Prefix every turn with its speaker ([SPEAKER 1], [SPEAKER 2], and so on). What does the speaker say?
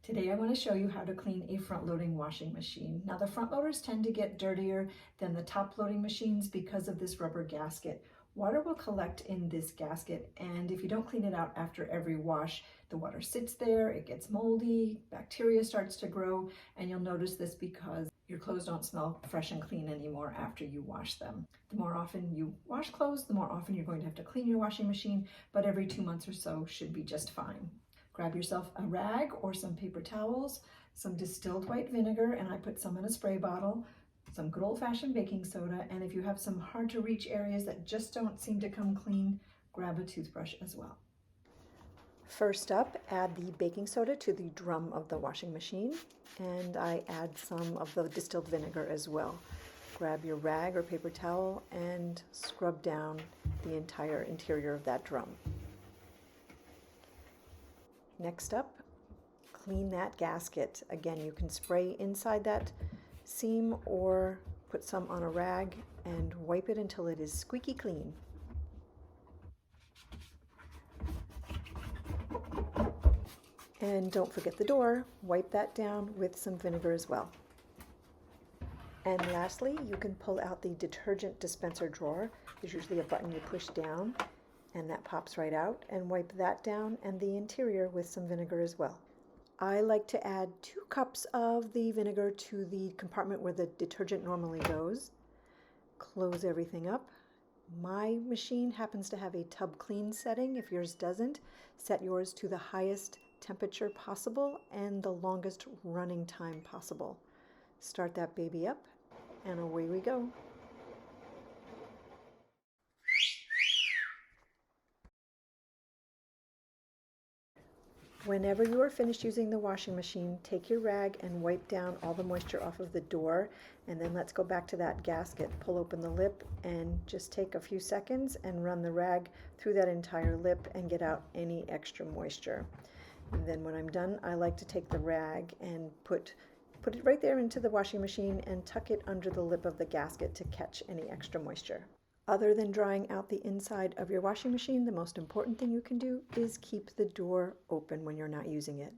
[SPEAKER 1] Today I want to show you how to clean a front-loading washing machine. Now the front loaders tend to get dirtier than the top-loading machines because of this rubber gasket. Water will collect in this gasket, and if you don't clean it out after every wash, the water sits there, it gets moldy, bacteria starts to grow, and you'll notice this because your clothes don't smell fresh and clean anymore after you wash them. The more often you wash clothes, the more often you're going to have to clean your washing machine, but every 2 months or so should be just fine. Grab yourself a rag or some paper towels, some distilled white vinegar, and I put some in a spray bottle, some good old-fashioned baking soda, and if you have some hard-to-reach areas that just don't seem to come clean, grab a toothbrush as well. First up, add the baking soda to the drum of the washing machine, and I add some of the distilled vinegar as well. Grab your rag or paper towel and scrub down the entire interior of that drum. Next up, clean that gasket. Again, you can spray inside that seam or put some on a rag and wipe it until it is squeaky clean. And don't forget the door. Wipe that down with some vinegar as well. And lastly, you can pull out the detergent dispenser drawer. There's usually a button you push down and that pops right out, and wipe that down and the interior with some vinegar as well. I like to add 2 cups of the vinegar to the compartment where the detergent normally goes. Close everything up. My machine happens to have a tub clean setting. If yours doesn't, set yours to the highest temperature possible and the longest running time possible. Start that baby up and away we go. Whenever you are finished using the washing machine, take your rag and wipe down all the moisture off of the door, and then let's go back to that gasket. Pull open the lip and just take a few seconds and run the rag through that entire lip and get out any extra moisture. And then when I'm done, I like to take the rag and put it right there into the washing machine and tuck it under the lip of the gasket to catch any extra moisture. Other than drying out the inside of your washing machine, the most important thing you can do is keep the door open when you're not using it.